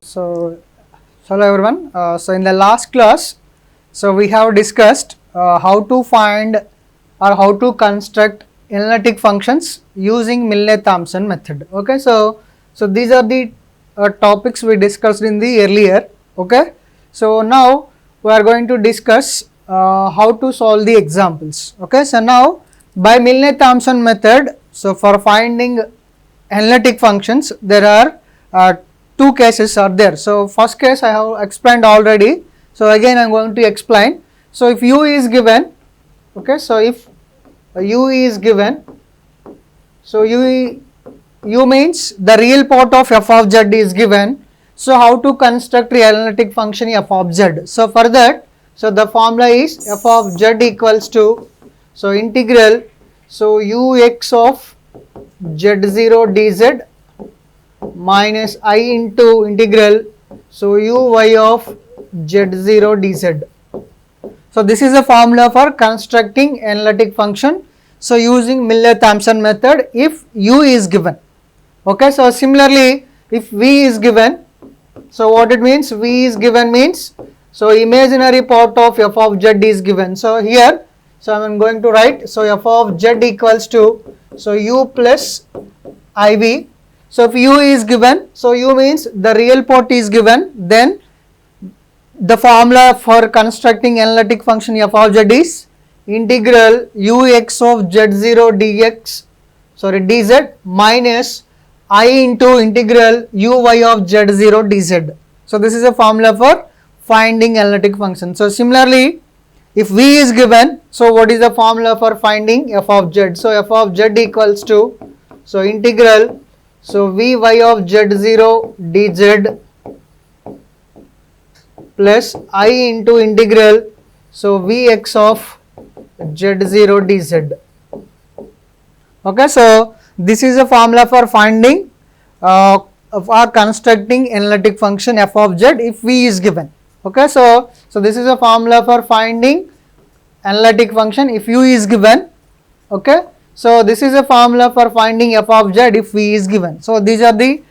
So, hello everyone. So in the last class, so we have discussed how to find or how to construct analytic functions using Milne-Thomson method. Okay, so these are the topics we discussed in the earlier. Okay, so now we are going to discuss how to solve the examples. Okay, so now by Milne-Thomson method, so for finding analytic functions, there are two cases are there. So first case I have explained already. So again I am going to explain. So if u is given, okay, so if u is given, so u means the real part of f of z is given. So how to construct the analytic function f of z? So for that, so the formula is f of z equals to, so integral, so ux of z0 dz minus I into integral, so uy of z0 dz. So this is a formula for constructing analytic function. So using Milne-Thomson method if u is given. Okay, so similarly if v is given, so what it means, v is given means, so imaginary part of f of z is given. So here, so I am going to write, so f of z equals to, so u plus iv. So if u is given, so u means the real part is given, then the formula for constructing analytic function f of z is integral ux of z0 dx, sorry dz minus I into integral uy of z0 dz. So this is a formula for finding analytic function. So similarly, if v is given, so what is the formula for finding f of z? So f of z equals to, so integral, so vy of z0 dz plus I into integral, so vx of z0 dz. Okay, so this is a formula for finding or constructing analytic function f of z if v is given. Okay, so this is a formula for finding analytic function if u is given. Okay, so this is a formula for finding f of z if v is given. So these are the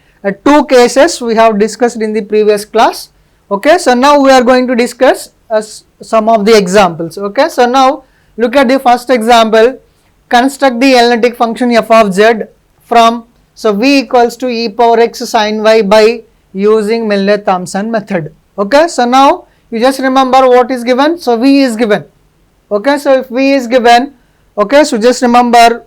two cases we have discussed in the previous class. Okay, so now we are going to discuss some of the examples. Okay, so now look at the first example. Construct the analytic function f of z from, so v equals to e power x sin y by using Milne-Thomson method. Okay, so now you just remember what is given. So v is given. Okay, so if v is given, okay, so just remember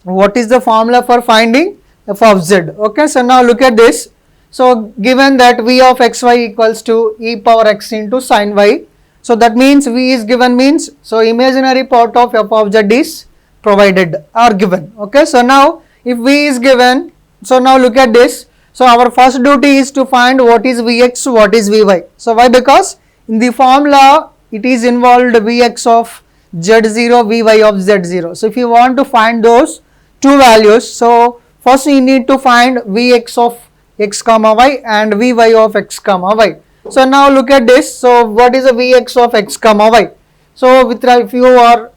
what is the formula for finding f of z. Okay, so now look at this. So given that v of xy equals to e power x into sin y, so that means v is given means, so imaginary part of f of z is provided or given. Okay, so now if v is given, so now look at this. So our first duty is to find what is vx, what is vy. So why? Because in the formula it is involved vx of z0, vy of z0. So if you want to find those two values, so first you need to find vx of x comma y and vy of x comma y. So now look at this. So what is the vx of x comma y? So if you are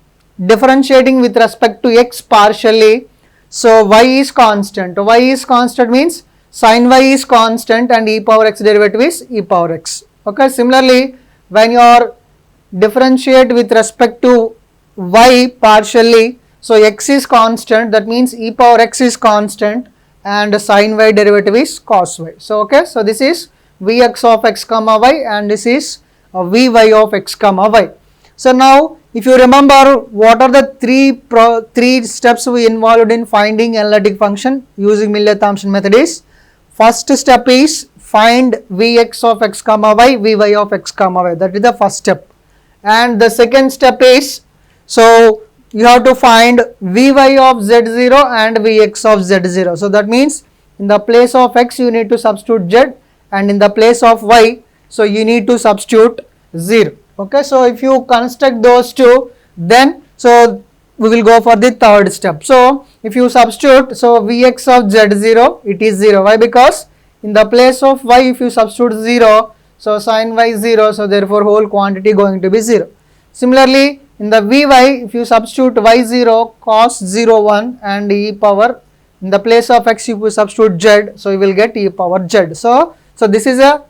differentiating with respect to x partially, so y is constant. Y is constant means sin y is constant and e power x derivative is e power x. Okay, similarly when you are differentiate with respect to y partially, so x is constant, that means e power x is constant and sin y derivative is cos y. So okay, so this is vx of x comma y and this is vy of x comma y. So now if you remember what are the three steps we involved in finding analytic function using Milne-Thomson method is, first step is find vx of x comma y, vy of x comma y, that is the first step. And the second step is, so you have to find vy of z0 and vx of z0. So that means in the place of x you need to substitute z and in the place of y, so you need to substitute 0. Okay, so if you construct those two, then so we will go for the third step. So if you substitute, so vx of z0, it is 0. Why? Because in the place of y if you substitute 0, so sin y 0, so therefore whole quantity going to be 0. Similarly in the Vy, if you substitute y0 cos 0 1 and e power, in the place of x you substitute z, so you will get e power z. So this is the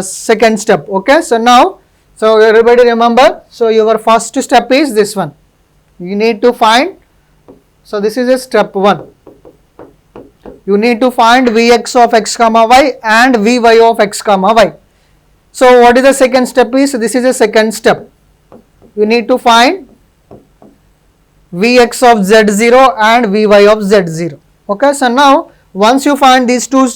second step. Okay, so now, so everybody remember, so your first step is this one, you need to find, so this is a step 1, you need to find Vx of x comma y and Vy of x comma y. So what is the second step is, this is a second step, you need to find Vx of z0 and Vy of z0. Okay, so now once you find these two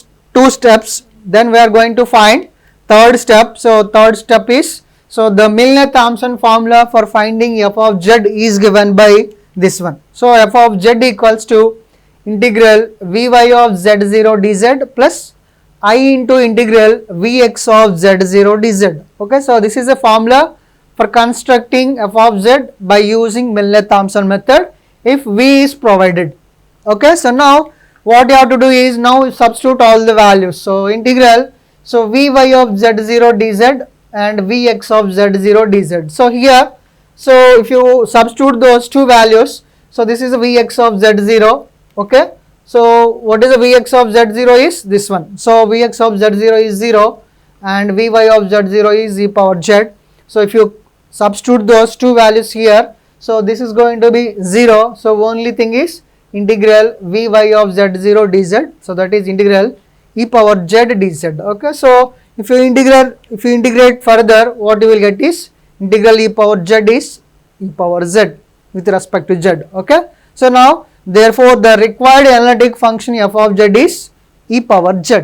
steps, then we are going to find third step. So third step is, so the Milnor-Thomson formula for finding f of z is given by this one. So f of z equals to integral Vy of z0 dz plus I into integral Vx of z0 dz. Okay, so this is a formula for constructing f of z by using Milnor-Thomson method if V is provided. Okay, so now what you have to do is, now substitute all the values. So integral, so Vy of z0 dz and Vx of z0 dz. So here, so if you substitute those two values, so this is Vx of z0. Okay, so what is the Vx of z0 is this one. So Vx of z0 is 0 and Vy of z0 is e power z. So if you substitute those two values here, so this is going to be 0. So only thing is integral Vy of z0 dz. So that is integral e power z dz. Okay, so if you integrate further, what you will get is integral e power z is e power z with respect to z. Okay, so now therefore the required analytic function f of z is e power z.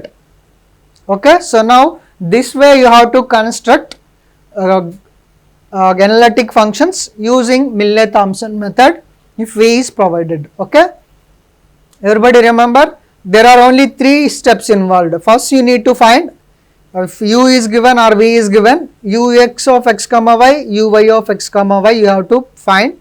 Okay, so now this way you have to construct analytic functions using Milnor-Thomson method if V is provided. Okay, everybody remember, there are only 3 steps involved. First you need to find, if u is given or v is given, ux of x comma y, uy of x comma y you have to find,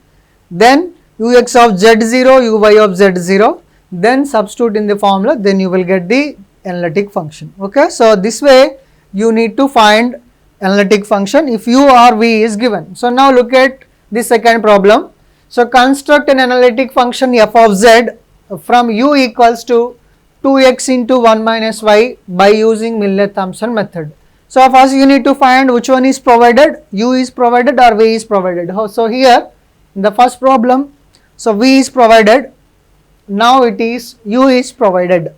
then ux of z0, uy of z0, then substitute in the formula, then you will get the analytic function. Okay, so this way you need to find analytic function if u or v is given. So now look at the second problem. So construct an analytic function f of z from u equals to 2x into 1 minus y by using Milnor-Thomson method. So first you need to find which one is provided, u is provided or v is provided. So here in the first problem, so v is provided, now it is u is provided.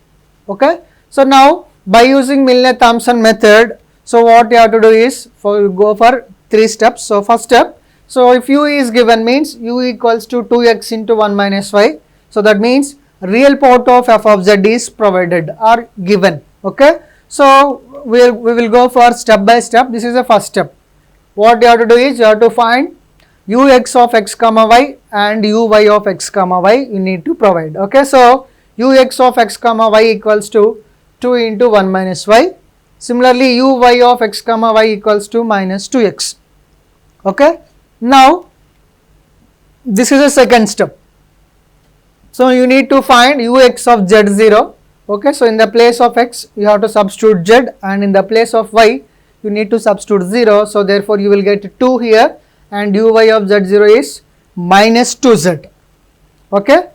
Okay, so now by using Milnor-Thomson method, so what you have to do is, go for 3 steps. So first step, so if u is given means u equals to 2x into 1 minus y, so that means real part of f of z is provided or given. Okay, so we will go for step by step. This is the first step. What you have to do is, you have to find ux of x comma y and uy of x comma y you need to provide. Okay, so ux of x comma y equals to 2 into 1 minus y. Similarly, uy of x comma y equals to minus 2x. Okay, now this is the second step. So you need to find ux of z0. Okay, so in the place of x you have to substitute z and in the place of y you need to substitute 0. So therefore you will get 2 here and uy of z0 is minus 2z. Okay,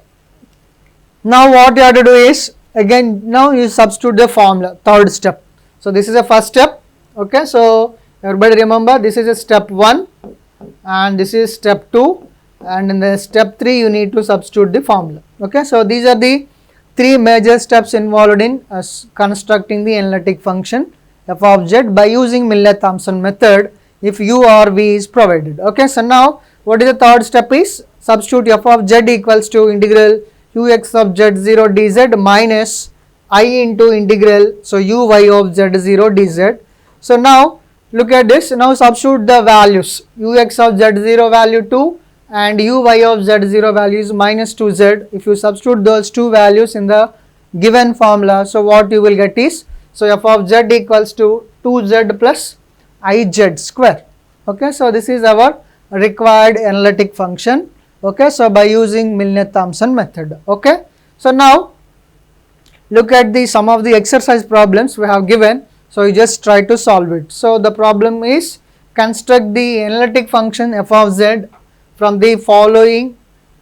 now what you have to do is, again now you substitute the formula, third step. So this is the first step. Okay, so everybody remember, this is a step 1 and this is step 2, and in the step 3 you need to substitute the formula. Okay, so these are the 3 major steps involved in constructing the analytic function f of z by using Milnor-Thomson method if u or v is provided. Okay, so now what is the third step is, substitute f of z equals to integral ux of z0 dz minus I into integral, so uy of z0 dz. So now look at this, now substitute the values, ux of z0 value 2 and uy of z0 value is minus 2z. If you substitute those two values in the given formula, so what you will get is, so f of z equals to 2z plus iz square. Okay, so this is our required analytic function. Okay, so by using Milnor-Thomson method. Okay, so now look at the some of the exercise problems we have given. So you just try to solve it. So the problem is construct the analytic function f of z from the following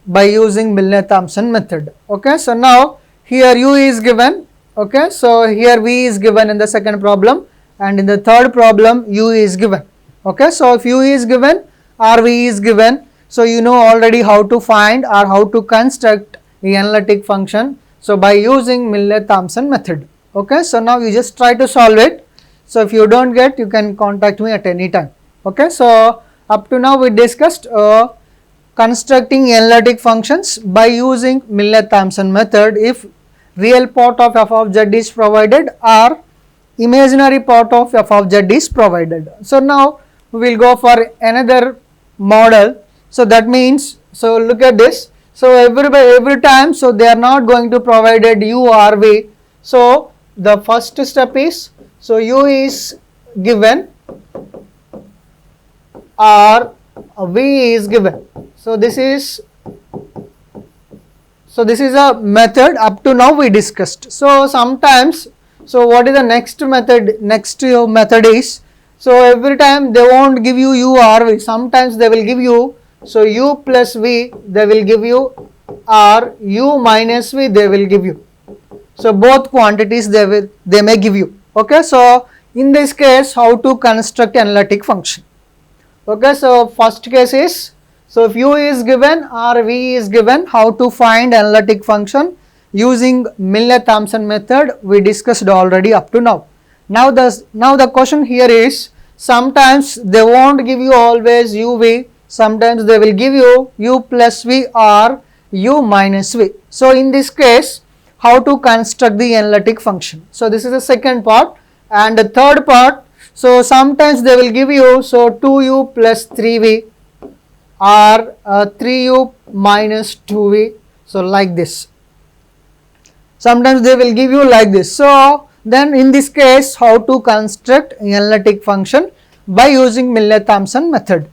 by using Milne-Thomson method. Okay, so now here u is given. Okay, so here v is given in the second problem, and in the third problem u is given. Okay, so if u is given or v is given, so you know already how to find or how to construct the analytic function. So by using Milne-Thomson method. Okay, so now you just try to solve it. So if you don't get, you can contact me at any time. Okay, so up to now we discussed constructing analytic functions by using Milne-Thomson method if real part of f of z is provided or imaginary part of f of z is provided. So now we will go for another model. So that means, so look at this. So every time, so they are not going to provided u or v. So the first step is, so u is given or v is given. So this is a method up to now we discussed. So sometimes, so what is the next method? Next method is, so every time they won't give you u or v. Sometimes they will give you, so u plus v they will give you, or u minus v they will give you. So both quantities they may give you. Okay, so in this case how to construct analytic function? Okay, so first case is, so if u is given or v is given, how to find analytic function using Milne-Thomson method we discussed already up to now. Now the question here is, sometimes they won't give you always u v, sometimes they will give you u plus v or u minus v. So in this case how to construct the analytic function? So this is the second part. And the third part, so sometimes they will give you, so 2u plus 3v or 3u minus 2v, so like this. Sometimes they will give you like this. So then in this case how to construct analytic function by using Milne-Thomson method.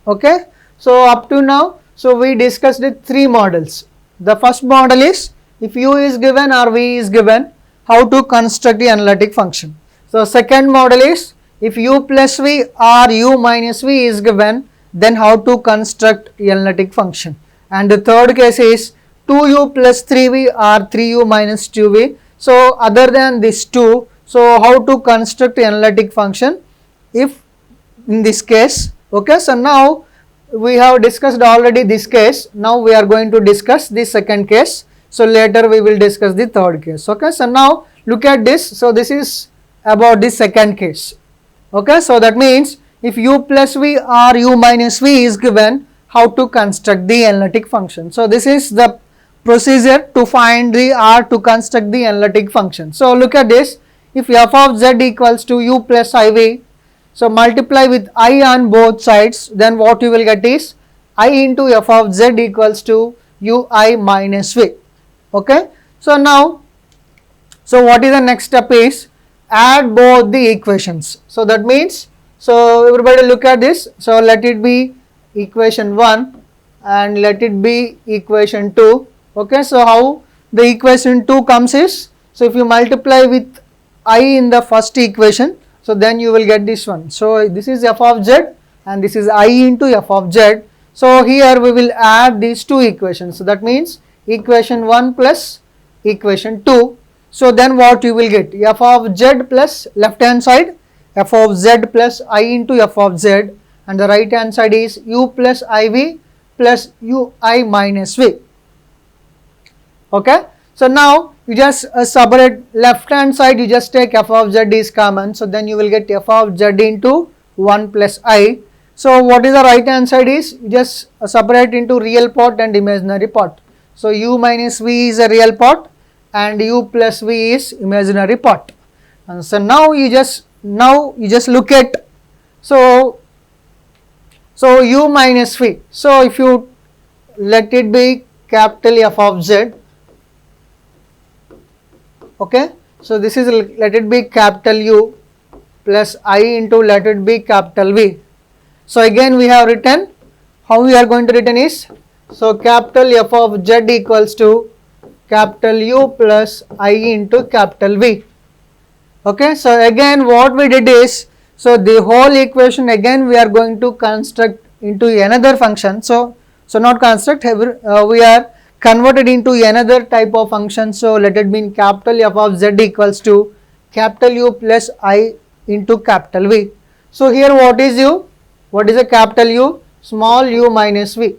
Okay, so up to now, so we discussed the three models. The first model is, if u is given or v is given, how to construct the analytic function. So second model is, if u plus v or u minus v is given, then how to construct analytic function. And the third case is 2u plus 3v or 3u minus 2v. So other than these two, so how to construct analytic function if in this case. Okay, so now we have discussed already this case. Now we are going to discuss the second case. So later we will discuss the third case. Okay, so now look at this. So this is about the second case. Okay, so that means if u plus v or u minus v is given, how to construct the analytic function. So this is the procedure to find the or to construct the analytic function. So look at this. If f of z equals to u plus iv, so multiply with I on both sides, then what you will get is I into f of z equals to ui minus v. Okay, so now, so what is the next step is, add both the equations. So that means, so everybody look at this. So let it be equation 1 and let it be equation 2. Okay, so how the equation 2 comes is, so if you multiply with I in the first equation, so then you will get this one. So this is f of z and this is I into f of z. So here we will add these two equations. So that means equation 1 plus equation 2. So then what you will get, f of z plus left hand side f of z plus I into f of z, and the right hand side is u plus iv plus ui minus v. Okay, so now you just separate left hand side, you just take f of z is common, so then you will get f of z into 1 plus I. So what is the right hand side is, you just separate into real part and imaginary part. So u minus v is a real part and u plus v is imaginary part. And so now you just look at, so u minus v. So if you let it be capital F of z, okay, so this is, let it be capital U plus I into let it be capital V. So again we have written, how we are going to written is, so capital F of z equals to capital U plus I into capital V. Okay, so again what we did is, So the whole equation again we are going to construct into another function. So not construct, we are converted into another type of function. So let it be in capital F of Z equals to capital U plus I into capital V. So here what is U? What is a capital U? Small u minus v.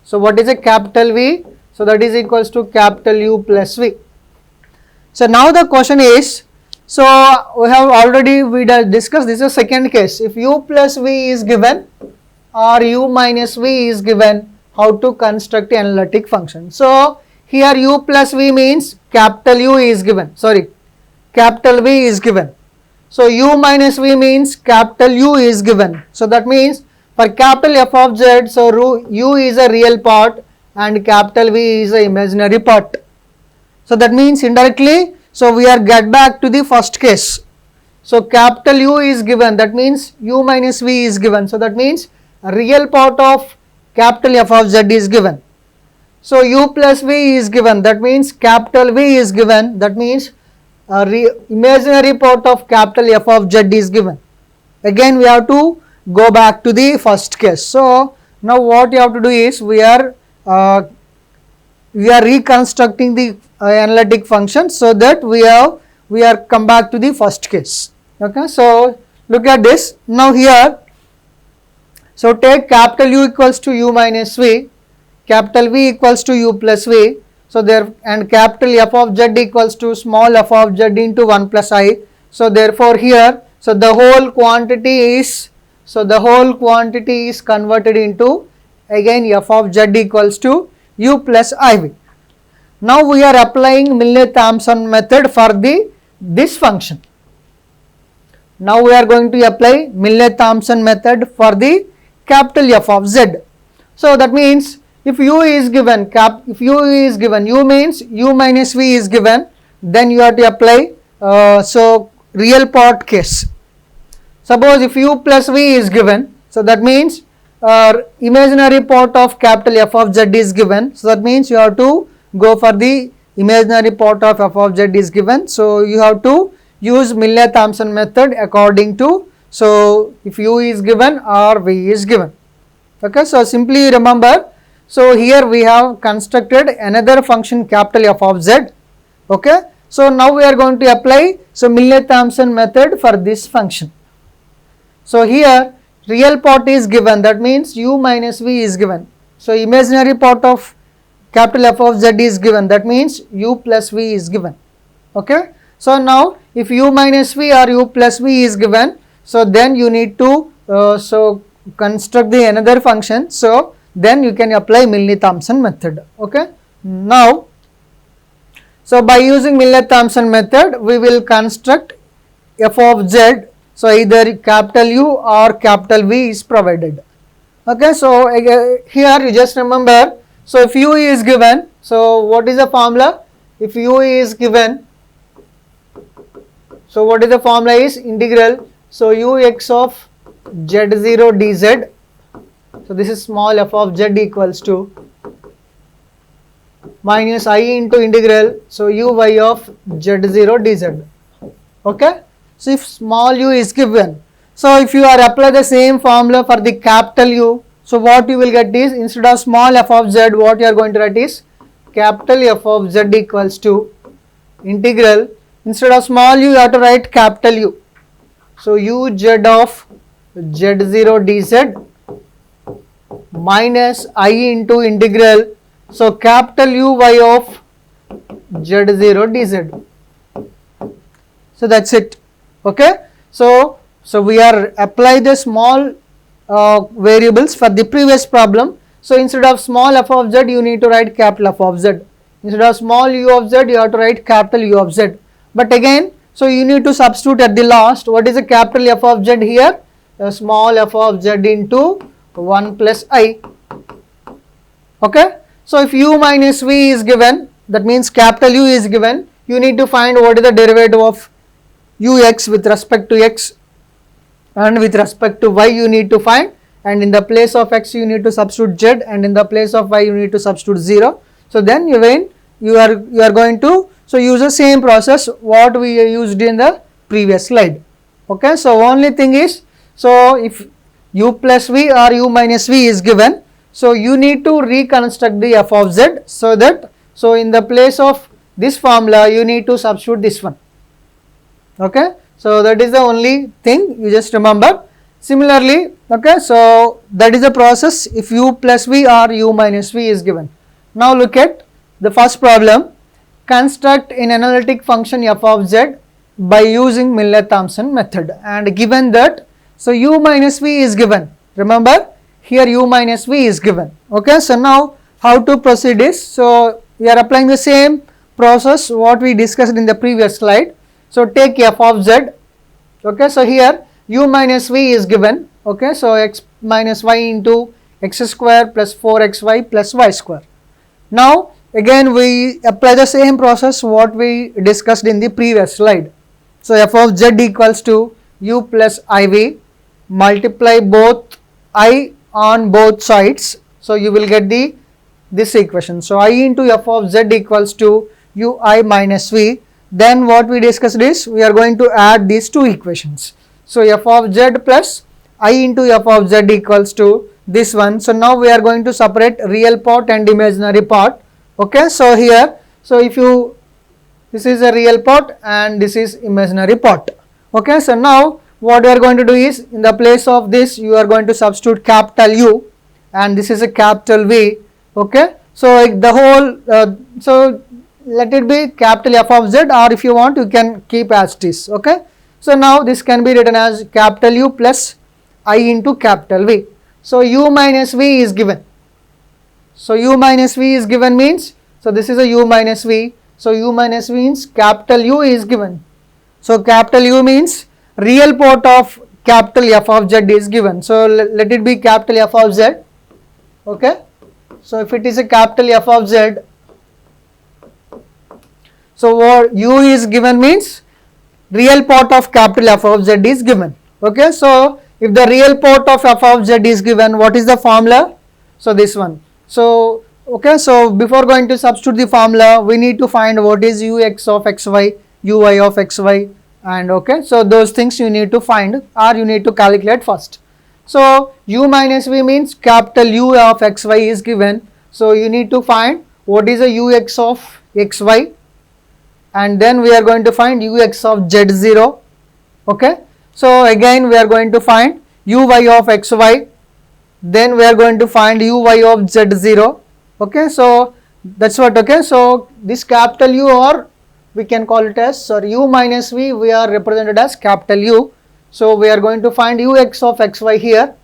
So what is a capital V? So that is equals to capital U plus V. So now the question is, so we have already discussed, this is a second case. If u plus v is given or u minus v is given, how to construct an analytic function. So here u plus v means capital U is given, capital V is given. So u minus v means capital U is given. So that means for capital F of Z, so u is a real part and capital V is a imaginary part. So that means indirectly, so we are get back to the first case. So capital U is given, that means u minus v is given. So that means a real part of capital F of Z is given. So u plus v is given, that means capital V is given, that means imaginary part of capital F of Z is given. Again we have to go back to the first case. So now what you have to do is we are reconstructing the analytic function so that we are come back to the first case. Okay, so look at this. Now here, so take capital U equals to u minus v, capital V equals to u plus v. So there, and capital F of Z equals to small f of Z into 1 plus I. So therefore here, so the whole quantity is converted into again f of Z equals to u plus iv. Now we are applying Milne-Thomson method for this function. Now we are going to apply Milne-Thomson method for the capital F of Z. So that means if u is given, u means u minus v is given, then you have to apply so real part case. Suppose if u plus v is given, so that means imaginary part of capital F of Z is given. So that means you have to go for the imaginary part of f of Z is given. So you have to use Milne-Thomson method according to, so if u is given or v is given. Okay, so simply remember, so here we have constructed another function capital F of Z. Okay, so now we are going to apply so Milne-Thomson method for this function. So here real part is given, that means u minus v is given. So imaginary part of capital F of Z is given, that means u plus v is given. Okay, so now if u minus v or u plus v is given, so then you need to so construct the another function. So then you can apply Milne-Thomson method. Okay, now so by using Milne-Thomson method we will construct f of Z. So either capital U or capital V is provided. Okay, so here you just remember, so if u is given, so what is the formula? If u is given, so what is the formula is integral, so ux of z0 dz. So this is small f of Z equals to minus I into integral, so uy of z0 dz. Okay, so if small u is given, so if you are apply the same formula for the capital U, so what you will get is, instead of small f of Z, what you are going to write is capital F of Z equals to integral, instead of small u you have to write capital U. So uz of z0 dz minus I into integral, so capital Uy of z0 dz. So that's it. Okay, so we are apply the small variables for the previous problem. So instead of small f of Z you need to write capital F of Z, instead of small u of Z you have to write capital U of Z. But again, so you need to substitute at the last, what is the capital F of Z here? Small f of Z into 1 plus I. Okay, so if u minus v is given, that means capital U is given, you need to find what is the derivative of ux with respect to x, and with respect to y you need to find, and in the place of x you need to substitute z, and in the place of y you need to substitute 0. So then you are going to so use the same process what we used in the previous slide. Okay, so only thing is, so if u plus v or u minus v is given, so you need to reconstruct the f of z, so that, so in the place of this formula you need to substitute this one. Okay, so that is the only thing you just remember. Similarly, okay, so that is the process if u plus v or u minus v is given. Now look at the first problem. Construct an analytic function f of z by using Milnor-Thomson method, and given that, so u minus v is given. Remember, here u minus v is given. Okay, so now how to proceed is, so we are applying the same process what we discussed in the previous slide. So take f of z. Okay, so here u minus v is given. Okay, so x minus y into x square plus 4xy plus y square. Now again we apply the same process what we discussed in the previous slide. So f of z equals to u plus iv, multiply both I on both sides, so you will get this equation. So I into f of z equals to ui minus v. Then what we discussed is, we are going to add these two equations. So f of z plus I into f of z equals to this one. So now we are going to separate real part and imaginary part. Okay, so here, so if you, this is a real part and this is imaginary part. Okay, so now what we are going to do is, in the place of this you are going to substitute capital U and this is a capital V. Okay, so the whole, so let it be capital F of Z, or if you want you can keep as it is. Okay, so now this can be written as capital U plus I into capital V. So U minus V is given. So U minus V is given means, so this is a U minus V. So U minus V means capital U is given. So capital U means real part of capital F of Z is given. So let it be capital F of Z. Okay, so if it is a capital F of Z, so what U is given means real part of capital F of Z is given. Okay, so if the real part of F of Z is given, what is the formula? So this one. So okay, so before going to substitute the formula, we need to find what is ux of xy, uy of xy, and okay, so those things you need to find or you need to calculate first. So u minus v means capital U of xy is given. So you need to find what is the ux of xy, and then we are going to find ux of z0. Okay, so again we are going to find uy of xy, then we are going to find uy of z0. Okay, so that's what. Okay, so this capital U, or we can call it as, sorry, u minus v we are represented as capital U. So we are going to find ux of xy here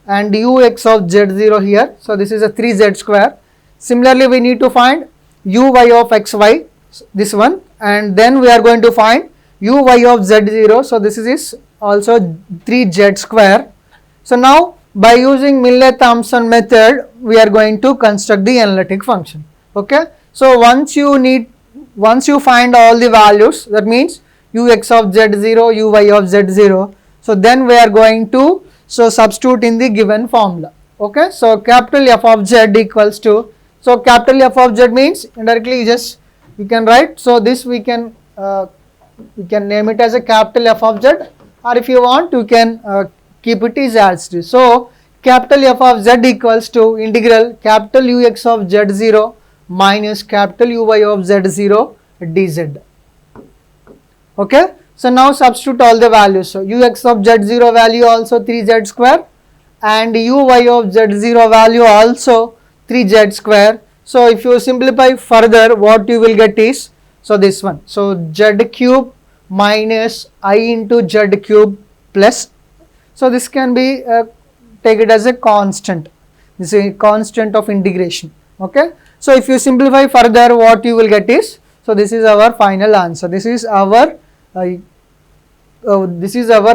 and ux of z0 here. So this is a 3z square. Similarly, we need to find uy of xy, this one, and then we are going to find uy of z0. So this is also 3z square. So now by using Milnor-Thomson method, we are going to construct the analytic function. Okay, so once you find all the values, that means ux of z0, uy of z0, so then we are going to substitute in the given formula. Okay, so capital F of z equals to, so capital F of z means indirectly you can write, so this we can name it as a capital F of z, or if you want you can keep it as it is. So capital F of z equals to integral capital ux of z0 minus capital uy of z0 dz. Okay, so now substitute all the values. So ux of z0 value also 3z square and uy of z0 value also 3z square. So if you simplify further, what you will get is, so this one, so z cube minus I into z cube plus, so this can be take it as a constant. This is a constant of integration. Okay, so if you simplify further, what you will get is, so this is our final answer. This is our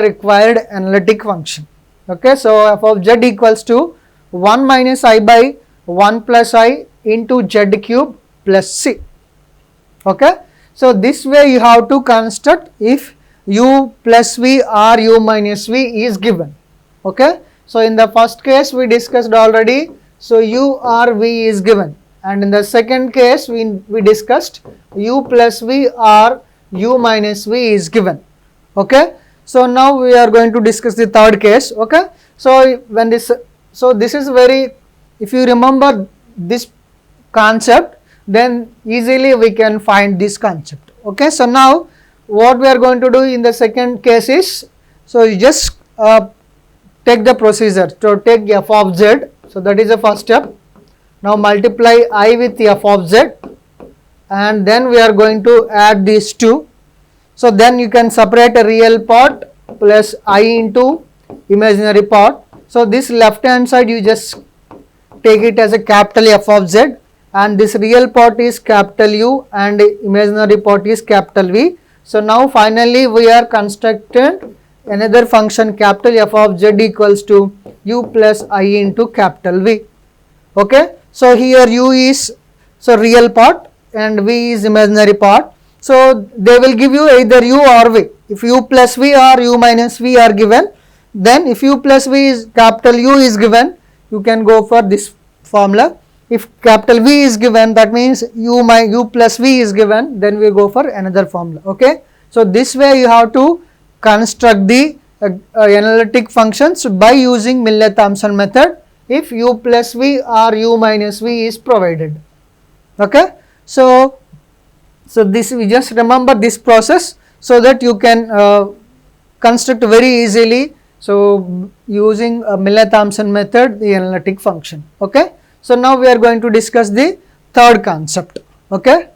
required analytic function. Okay, so f of z equals to 1 minus I by 1 plus I into z cube plus c. Okay, so this way you have to construct if u plus v or u minus v is given. Okay, so in the first case we discussed already, so u or v is given, and in the second case we discussed u plus v or u minus v is given. Okay, So now we are going to discuss the third case. Okay, so when this, so this is very, if you remember this concept, then easily we can find this concept. Okay, so now what we are going to do in the second case is, so you just take the procedure. So take f of z, so that is the first step. Now multiply I with f of z, and then we are going to add these two. So then you can separate a real part plus I into imaginary part. So this left hand side you just take it as a capital F of z, and this real part is capital U and imaginary part is capital V. So now finally we are constructed another function capital F of z equals to U plus I into capital V. Okay, so here U is so real part and V is imaginary part. So they will give you either U or V. If U plus V or U minus V are given, then if U plus V is capital U is given, you can go for this formula. If capital V is given, that means U plus V is given, then we go for another formula. Okay, so this way you have to construct the analytic functions by using Millet-Thomson method if U plus V or U minus V is provided. Okay, so this, we just remember this process so that you can construct very easily. So using Millet-Thomson method, the analytic function. Okay, so now we are going to discuss the third concept. Okay,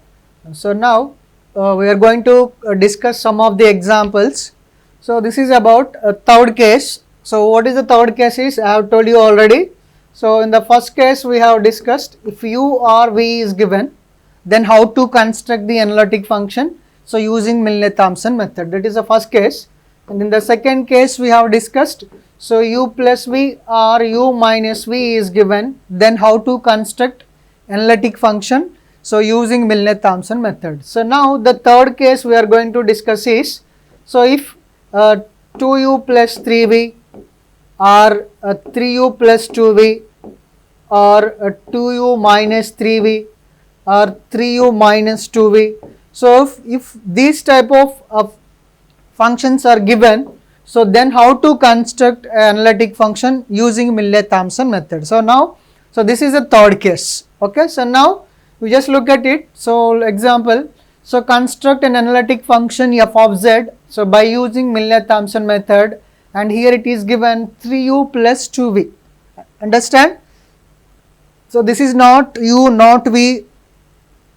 so now we are going to discuss some of the examples. So this is about a third case. So what is the third case is, I have told you already. So in the first case we have discussed if U or V is given, then how to construct the analytic function. So using Millet-Thomson method, that is the first case. And in the second case we have discussed, so U plus V or U minus V is given, then how to construct analytic function. So using Millet-Thomson method. So now the third case we are going to discuss is, so if 2U plus 3V or 3U plus 2V or 2U minus 3V or 3U minus 2V. So if these type of functions are given, so then how to construct an analytic function using Millet-Thomson method. So now, so this is a third case. Okay, so now we just look at it. So example, so construct an analytic function f of z, so by using Millet-Thomson method, and here it is given 3U plus 2V. Understand? So this is not U, not V.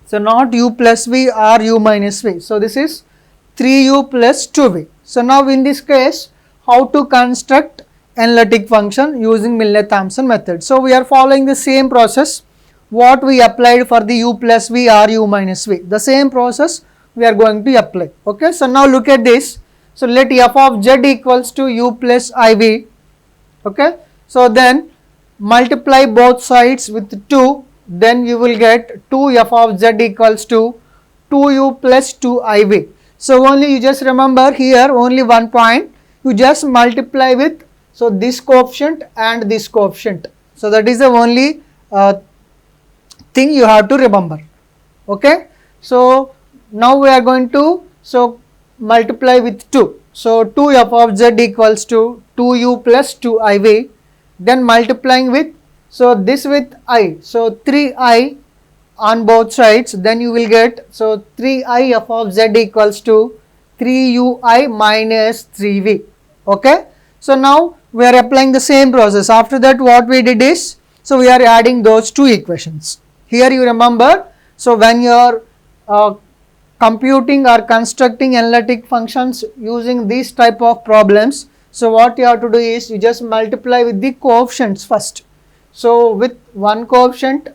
So not U plus V or U minus V. So this is 3U plus 2V. So now in this case, how to construct analytic function using Millet-Thomson method. So we are following the same process what we applied for the U plus V or U minus V. The same process we are going to apply. Okay, so now look at this. So let f of z equals to U plus IV. Okay, so then multiply both sides with 2, then you will get 2 f of z equals to 2U plus 2IV. So only you just remember here only one point, you just multiply with, so this coefficient and this coefficient. So that is the only thing you have to remember. Okay, so now we are going to multiply with 2. So 2 f of z equals to 2U plus 2IV, then multiplying with, so this with I, so 3I on both sides, then you will get, so 3I f of z equals to 3UI minus 3V. Okay, so now we are applying the same process. After that what we did is, so we are adding those two equations. Here you remember, so when you are computing or constructing analytic functions using these type of problems, so what you have to do is you just multiply with the coefficients first. So with one coefficient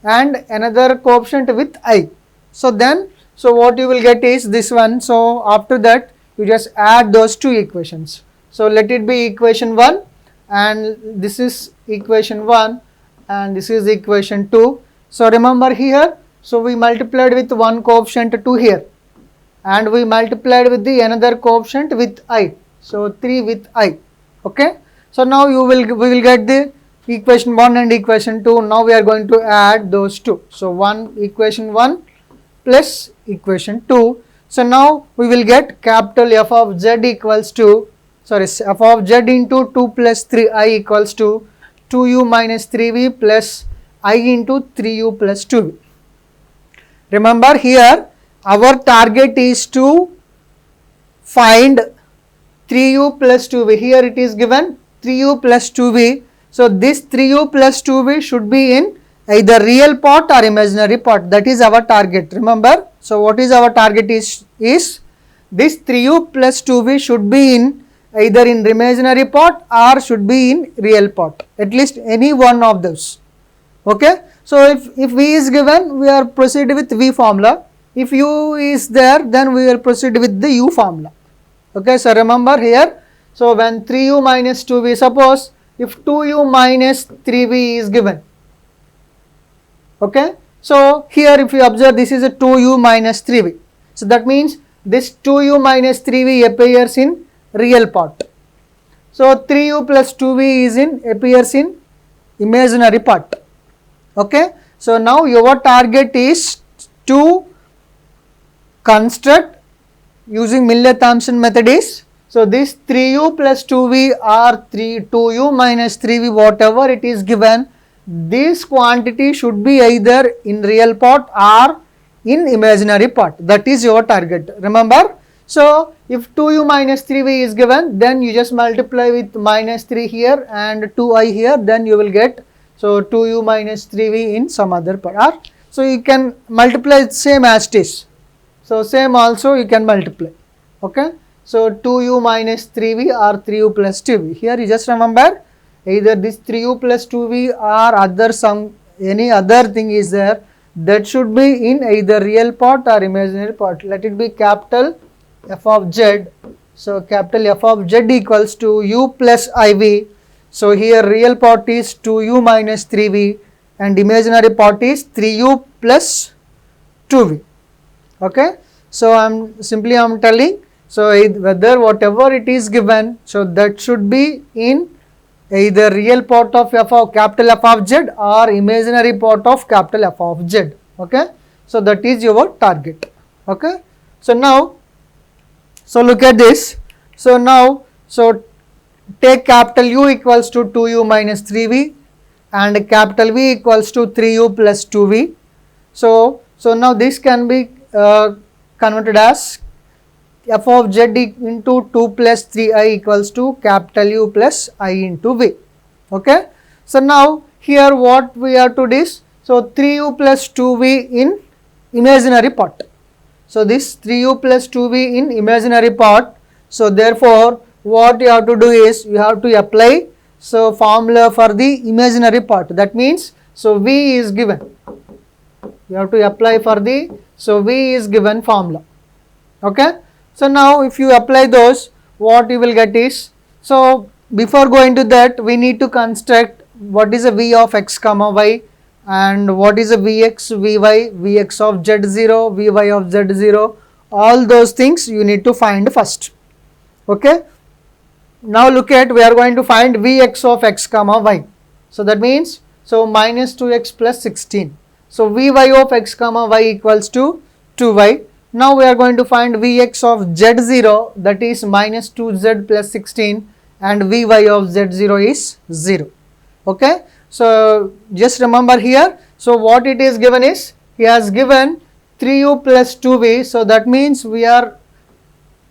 and another coefficient with I. So then, so what you will get is this one. So after that you just add those two equations. So let it be equation 1 and this is equation 1 and this is equation 2. So remember here, so we multiplied with one coefficient 2 here and we multiplied with the another coefficient with I. So 3 with I. Okay, so now we will get the equation 1 and equation 2. Now we are going to add those two. So equation 1 plus equation 2. So now we will get capital F of z equals to, sorry, f of z into 2 plus 3i equals to 2u minus 3v plus I into 3u plus 2v. Remember here our target is to find 3u plus 2v. Here it is given 3u plus 2v. So this 3u plus 2v should be in either real part or imaginary part. That is our target. Remember. So what is our target is this 3u plus 2v should be in either in imaginary part or should be in real part. At least any one of those. Okay. So if v is given, we are proceed with v formula. If u is there, then we will proceed with the u formula. Okay. So remember here. So when 3u minus 2v, suppose if 2u minus 3v is given. Okay. So here if you observe, this is a 2u minus 3v. So that means this 2u minus 3v appears in real part. So 3u plus 2v is appears in imaginary part. Okay. So now your target is to construct using Millet-Thomson method is, so this 3u plus 2v or 2u minus 3v, whatever it is given, this quantity should be either in real part or in imaginary part. That is your target. Remember. So if 2u minus 3v is given, then you just multiply with minus 3 here and 2i here, then you will get, so 2u minus 3v in some other part. Or so you can multiply same as it is. So same also you can multiply. Okay. So 2u minus 3v or 3u plus 2v. Here you just remember either this 3u plus 2v or other some any other thing is there, that should be in either real part or imaginary part. Let it be capital F of z. So capital F of z equals to u plus iv. So here real part is 2u minus 3v and imaginary part is 3u plus 2v. Okay. So I am telling, so whether whatever it is given, so that should be in either real part of f of capital F of z or imaginary part of capital F of z. Okay. So that is your target. Okay. So now, so look at this. So now, so take capital U equals to 2u minus 3v and capital V equals to 3u plus 2v. So now this can be converted as f of z into 2 plus 3i equals to capital U plus I into v. Okay. So now here what we have to do is, so 3u plus 2v in imaginary part. So this 3u plus 2v in imaginary part. So therefore what you have to do is you have to apply so formula for the imaginary part. That means, so v is given. You have to apply for the, so v is given formula. Okay. So now if you apply those, what you will get is, so before going to that we need to construct what is a v of x comma y and what is a vx, vy, vx of z0, vy of z0, all those things you need to find first. Okay. Now look at, we are going to find vx of x comma y. So that means, so minus 2x plus 16. So vy of x comma y equals to 2y. Now we are going to find vx of z0, that is minus 2z plus 16, and vy of z0 is 0. Okay. So just remember here, so what it is given is, he has given 3u plus 2v, so that means we are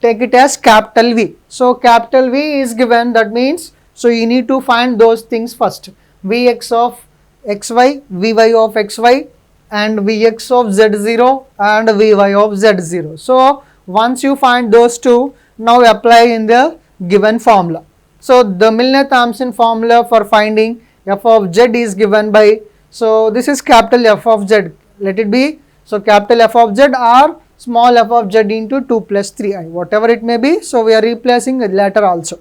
take it as capital V. So capital V is given, that means, so you need to find those things first, vx of xy, vy of xy and vx of z0 and vy of z0. So once you find those two, now apply in the given formula. So the Milnor-Thomson formula for finding f of z is given by, so this is capital F of z, let it be, so capital F of z or small f of z into 2 plus 3i, whatever it may be. So we are replacing it later also.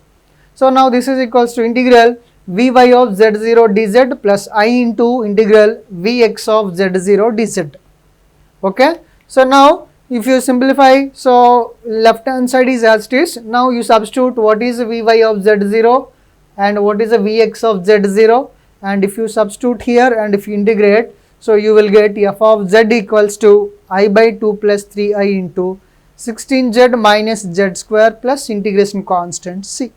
So now this is equals to integral vy of z0 dz plus I into integral vx of z0 dz. Okay. So now if you simplify, so left hand side is as it is. Now you substitute what is vy of z0 and what is the vx of z0, and if you substitute here and if you integrate, so you will get f of z equals to I by 2 plus 3i into 16z minus z square plus integration constant c.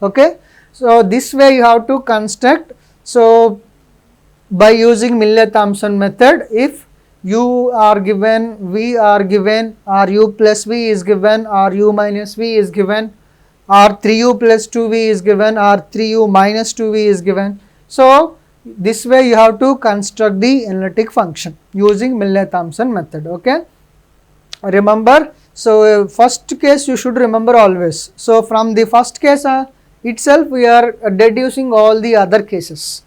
Okay, so this way you have to construct. So by using Miller-Thomson method, if u are given, v are given, or u plus v is given, or u minus v is given, or 3u plus 2v is given, or 3u minus 2v is given. So this way you have to construct the analytic function using Miller-Thomson method. Okay, remember, so first case you should remember always. So from the first case itself we are deducing all the other cases.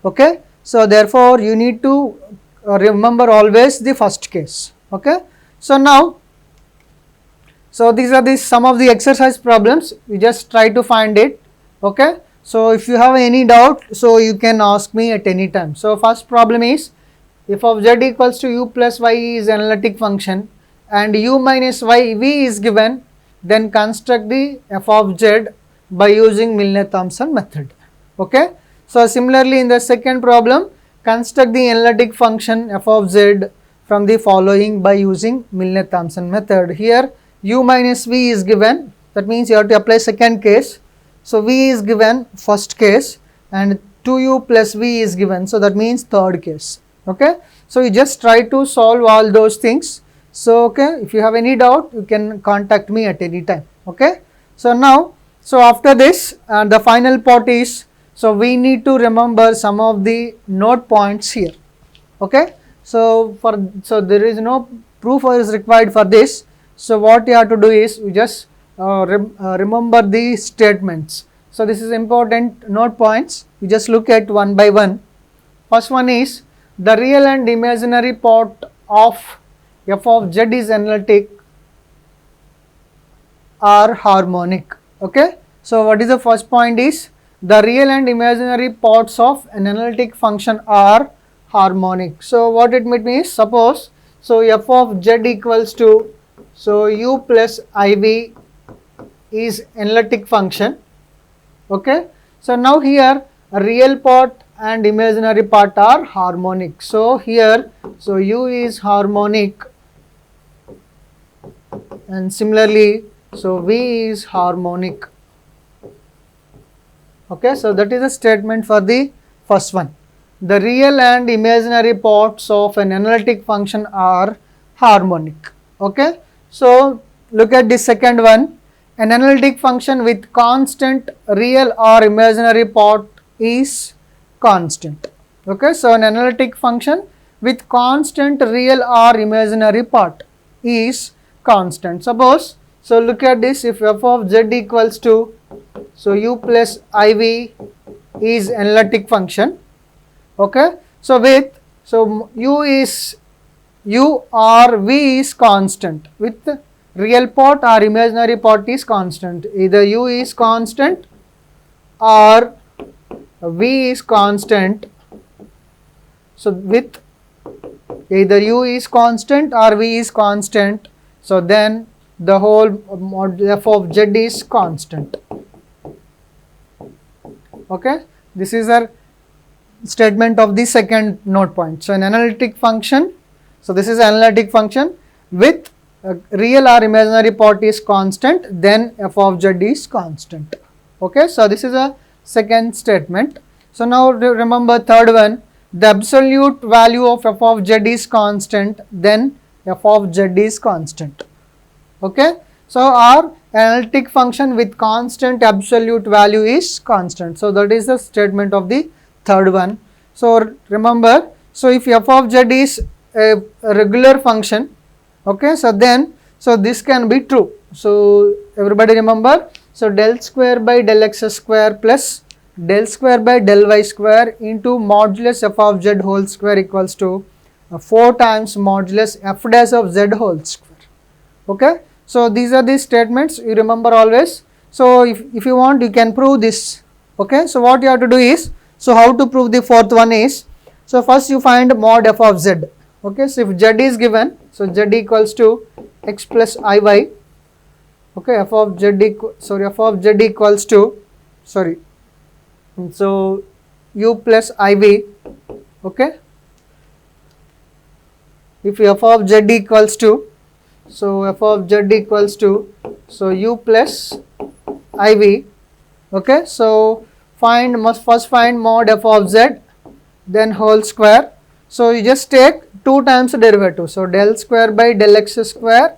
Okay, so therefore you need to remember always the first case. Okay, so now, so these are the some of the exercise problems, you just try to find it. Okay, so if you have any doubt, so you can ask me at any time. So first problem is, f of z equals to u plus y is analytic function and u minus y v is given, then construct the f of z by using Miller-Thomson method. Okay, so similarly in the second problem, construct the analytic function f of z from the following by using Miller-Thomson method. Here u minus v is given, that means you have to apply second case. So v is given first case and 2u plus v is given, so that means third case. Okay, so you just try to solve all those things. So okay, if you have any doubt you can contact me at any time. Okay, so now, so after this the final part is, so we need to remember some of the note points here. Okay, so there is no proof is required for this. So what you have to do is you just remember the statements. So this is important note points, you just look at one by one. First one is, the real and imaginary part of f of z is analytic or harmonic. Okay, so what is the first point is, the real and imaginary parts of an analytic function are harmonic. So what it means, suppose, so f of z equals to, so u plus iv is analytic function. Okay, so now here a real part and imaginary part are harmonic. So here, so u is harmonic and similarly, so v is harmonic. Okay, so that is a statement for the first one. The real and imaginary parts of an analytic function are harmonic. Okay, so look at the second one. An analytic function with constant real or imaginary part is constant. Okay, so an analytic function with constant real or imaginary part is constant. Suppose, so look at this, if f of z equals to, so u plus iv is analytic function. Okay, so with, so u or v is constant, with real part or imaginary part is constant, either u is constant or v is constant. So with either u is constant or v is constant, so then the whole mod f of z is constant. Okay, this is our statement of the second note point. So an analytic function, so this is analytic function with real or imaginary part is constant, then f of z is constant. Okay, so this is a second statement. So now remember third one, the absolute value of f of z is constant, then f of z is constant. Okay, so our analytic function with constant absolute value is constant. So that is the statement of the third one. So remember, so if f of z is a regular function, okay, so then, so this can be true. So everybody remember, so del square by del x square plus del square by del y square into modulus f of z whole square equals to 4 times modulus f dash of z whole square. Okay, so these are the statements you remember always. So if you want, you can prove this. Okay, so what you have to do is, so how to prove the fourth one is, so first you find mod f of z. Okay, so if z is given, so z equals to x plus iy. Okay, f of z equals to, sorry, so u plus iv. Okay, if f of z equals to, So f of z equals to, so u plus iv. Okay, so must first find mod f of z, then whole square. So you just take 2 times derivative. So del square by del x square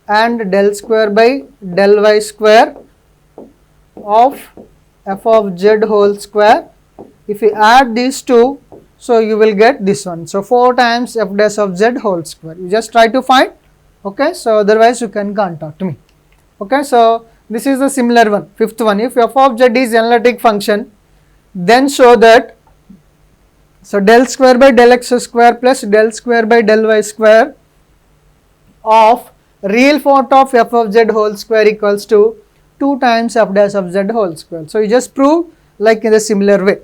and del square by del y square of f of z whole square. If you add these two, so you will get this one. So 4 times f dash of z whole square. You just try to find. Okay, so otherwise you can contact me. Okay, so this is a similar one. Fifth one, if f of z is analytic function, then show that, so del square by del x square plus del square by del y square of real part of f of z whole square equals to 2 times f dash of z whole square. So you just prove like in a similar way.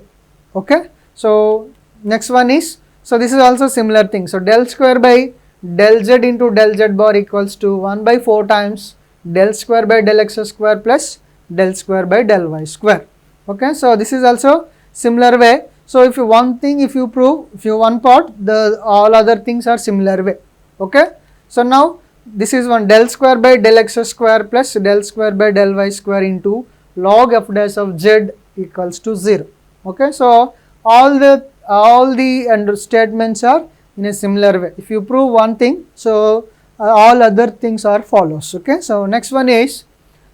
Okay, so next one is, so this is also similar thing. So del square by del z into del z bar equals to 1 by 4 times del square by del x square plus del square by del y square. Okay, so this is also similar way. So if you one thing, if you prove, if you one part, the all other things are similar way. Okay, so now this is one del square by del x square plus del square by del y square into log f dash of z equals to 0. Okay, so all the statements are in a similar way. If you prove one thing, so all other things are follows. Okay, so next one is,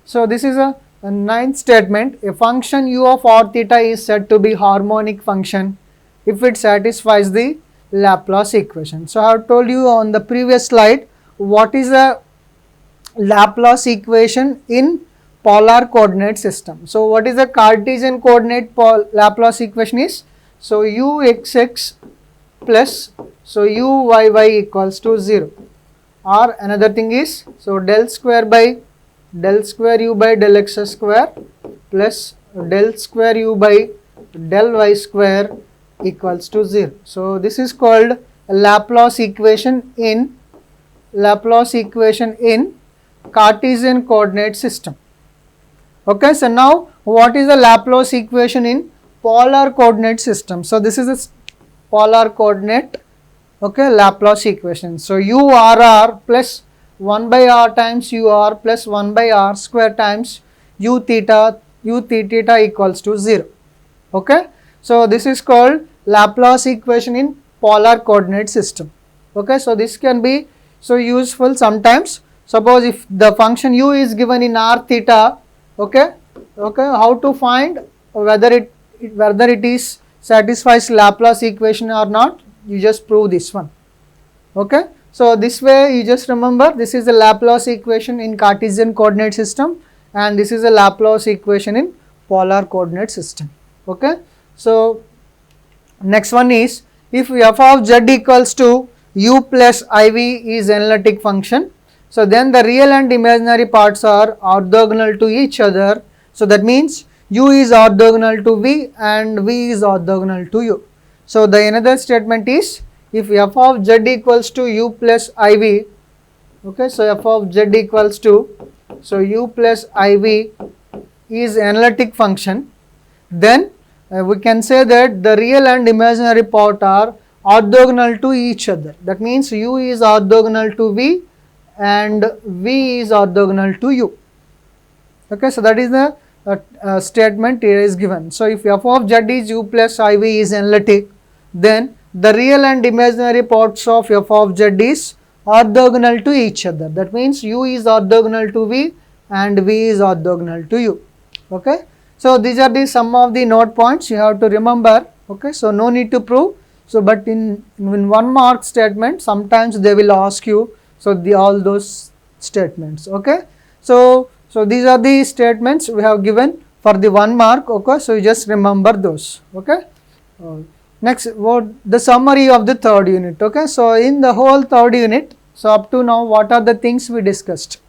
so this is a ninth statement. A function u of r theta is said to be harmonic function if it satisfies the Laplace equation. So I have told you on the previous slide what is a Laplace equation in polar coordinate system. So what is the Cartesian coordinate Laplace equation is, so uxx plus, so uyy equals to 0, or another thing is, so del square by del square u by del x square plus del square u by del y square equals to 0. So this is called a Laplace equation in Cartesian coordinate system. Okay, so now what is the Laplace equation in polar coordinate system? So this is a polar coordinate, okay, Laplace equation. So urr plus 1 by r times ur plus 1 by r square times u theta equals to 0. Okay, so this is called Laplace equation in polar coordinate system. Okay, so this can be so useful sometimes. Suppose if the function u is given in r theta, okay, how to find whether it is satisfies Laplace equation or not, you just prove this one. Okay, so this way you just remember this is the Laplace equation in Cartesian coordinate system and this is a Laplace equation in polar coordinate system. Okay, so next one is, if f of z equals to u plus iv is analytic function, so then the real and imaginary parts are orthogonal to each other. So that means u is orthogonal to v and v is orthogonal to u. So the another statement is, if f of z equals to u plus iv, okay, so f of z equals to, so u plus iv is analytic function, then we can say that the real and imaginary part are orthogonal to each other. That means u is orthogonal to v and v is orthogonal to u. Okay, so that is the statement here is given. So if f of z is u plus iv is analytic, then the real and imaginary parts of f of z is orthogonal to each other. That means u is orthogonal to v and v is orthogonal to u. Okay, so these are the some of the note points you have to remember. Okay, so no need to prove. So but in 1 mark statement sometimes they will ask you, so all those statements. Okay, so these are the statements we have given for the 1 mark. Okay, so you just remember those. Okay, next the summary of the third unit. Okay, so in the whole third unit, so up to now what are the things we discussed?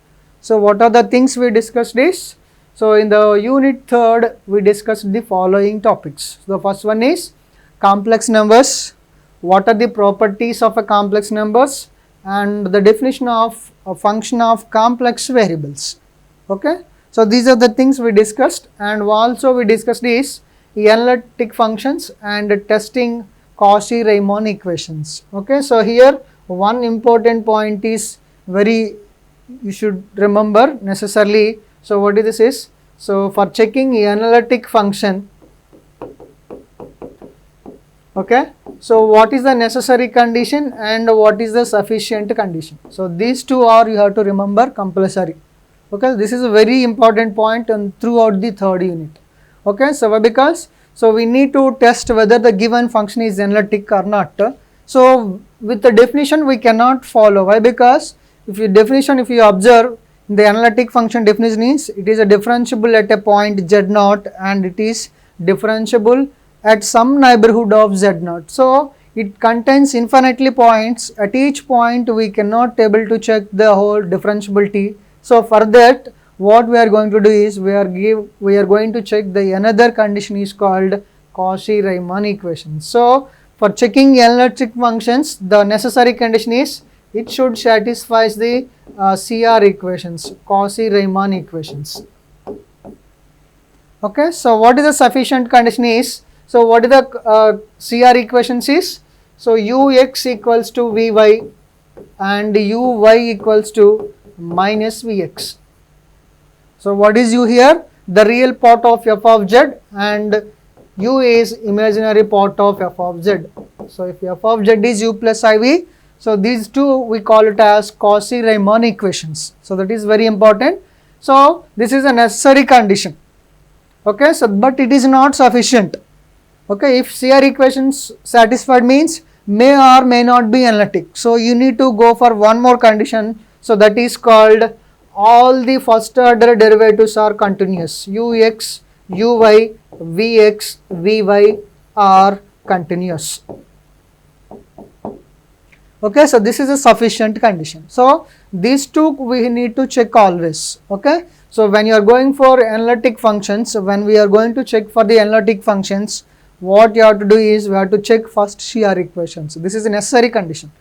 So what are the things we discussed is, so in the unit third we discussed the following topics. The first one is complex numbers, what are the properties of a complex numbers, and the definition of a function of complex variables. Okay, so these are the things we discussed, and also we discussed is analytic functions and testing Cauchy-Riemann equations. Okay, so here one important point is very, you should remember necessarily. So what is this is? So for checking analytic function, okay, so what is the necessary condition and what is the sufficient condition? So these two are, you have to remember, compulsory. Okay, this is a very important point and throughout the third unit. Okay, so why? Because so we need to test whether the given function is analytic or not. So with the definition we cannot follow. Why? Because if you observe, the analytic function definition is, it is a differentiable at a point z0 and it is differentiable at some neighborhood of z0. So it contains infinitely points. At each point we cannot able to check the whole differentiability. So for that, what we are going to do is, we are going to check the another condition is called Cauchy-Riemann equation. So for checking analytic functions, the necessary condition is, it should satisfy the CR equations, Cauchy-Riemann equations. Okay, so what is the sufficient condition is? So what is the CR equations is? So ux equals to vy and uy equals to minus vx. So what is u here? The real part of f of z, and u is imaginary part of f of z. So if f of z is u plus iv, so these two we call it as Cauchy-Riemann equations. So that is very important. So this is a necessary condition. Okay, so but it is not sufficient. Okay, if CR equations satisfied means may or may not be analytic. So you need to go for one more condition. So that is called, all the first order derivatives are continuous. ux, uy, vx, vy are continuous. Okay, so this is a sufficient condition. So these two we need to check always. Okay, so when you are going for analytic functions, when we are going to check for the analytic functions, what you have to do is, we have to check first CR equations. This is a necessary condition.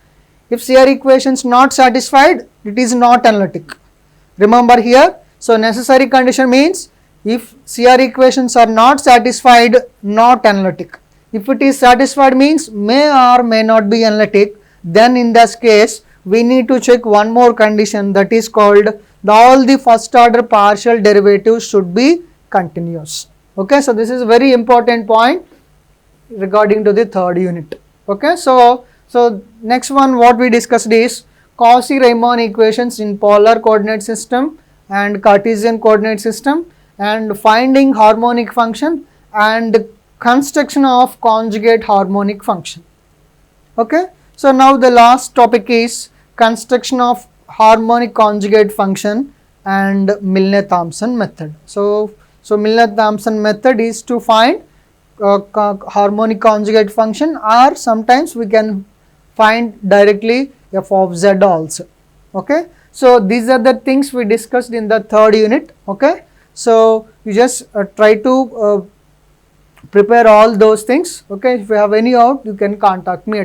If CR equations not satisfied, it is not analytic. Remember here, so necessary condition means, if CR equations are not satisfied, not analytic. If it is satisfied means may or may not be analytic, then in this case we need to check one more condition, that is called, all the first order partial derivatives should be continuous. Okay, so this is a very important point regarding to the third unit. Okay, so next one what we discussed is Cauchy-Riemann equations in polar coordinate system and Cartesian coordinate system, and finding harmonic function and construction of conjugate harmonic function. Okay, so now the last topic is construction of harmonic conjugate function and Milne-Thomson method. So Milne-Thomson method is to find harmonic conjugate function, or sometimes we can find directly f of z also. Okay, so these are the things we discussed in the third unit. Okay, so you just try to prepare all those things. Okay, if you have any doubt, you can contact me.